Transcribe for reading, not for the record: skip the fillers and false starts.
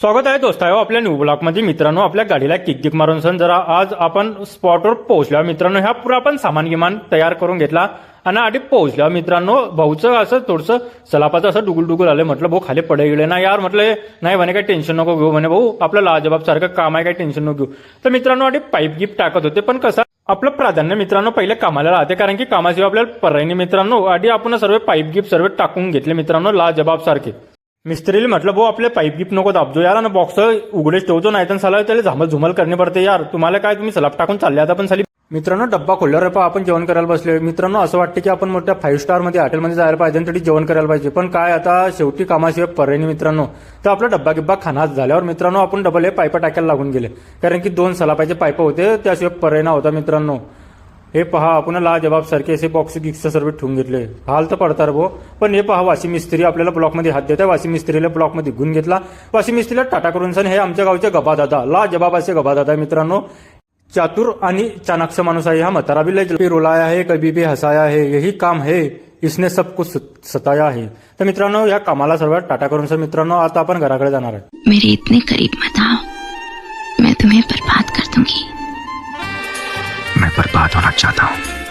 स्वागत आहे दोस्तायो आपल्या न्यू ब्लॉकमध्ये। मित्रांनो, आपल्या गाडीला किक मारून सण जरा आज आपण स्पॉटवर पोहोचलो मित्रांनो। ह्या पुरा आपण सामान गिमान तयार करून घेतला आणि आधी पोहोचलो मित्रांनो। भाऊचं असं थोडंसं सलापाचं असं डुगुल आलं, म्हटलं भाऊ खाली पडे गेले ना यार, म्हटलं नाही म्हणे काही टेन्शन नको घेऊ, म्हणे भाऊ आपलं लाजबाब सारखं काम आहे, काही टेन्शन नको घेऊ। तर मित्रांनो आधी पाईप गिफ्ट टाकत होते, पण कसं आपलं प्राधान्य मित्रांनो पहिले कामाला राहते, कारण की कामाशिवाय आपल्याला पर्याय नाही मित्रांनो। आधी आपण सर्व पाईप गिफ्ट सर्व टाकून घेतले मित्रांनो लाजबाब सारखे। मिस्त्रीला म्हटलं भाऊ आपले पाईप गिफ्ट नको दाबजो यार, आणि बॉक्स उघडेच ठेवतो, नाही तर साला त्याला झामल झुमल करणे पडते यार। तुम्हाला काय, तुम्ही सलाप टाकून चालले आता पण साली। मित्रांनो डब्बा खोलल्यावर पण आपण जेवण करायला बसले मित्रांनो। असं वाटतं की आपण मोठ्या 5 स्टार मध्ये हॉटेलमध्ये जायला पाहिजे आणि तरी जेवण करायला पाहिजे, पण काय आता शेवटी कामाशिवाय पर्याय नाही मित्रांनो। तर आपला डब्बा गिब्बा खाना झाल्यावर मित्रांनो आपण डबल हे पाईप टाकायला लागून गेले, कारण की 2 सलापाचे पाईप होते, त्याशिवाय पर्याय नव्हता मित्रांनो। हे पहा आपण लाजबाब सारखे असे बॉक्स गिक्स सर्व ठेवून घेतले, हाल तर पडतात भो। पण हे पहा वाशी मिस्त्री आपल्याला ब्लॉकमध्ये हात देत आहे। वाशी मिस्त्रीला ब्लॉकमध्ये घेऊन घेतला, वाशी मिस्त्रीला टाटा करून सण हे आमच्या गावचे गबादादा लाजबाब असे गबादादा मित्रांनो। चातुर आणि चाणाक्ष माणूस आहे हा म्हातारा भी लय रुलाया है, कभी भी हसाया है, यही काम है इसने सब कुछ सताया है। तर मित्रांनो या कामाला सर्व टाटा करून सर मित्रांनो आता आपण घराकडे जाणार आहे। मेरे इतने करीब मत आओ, मैं तुम्हें बर्बाद कर दूंगी। मैं बर्बाद होना चाहता हूँ।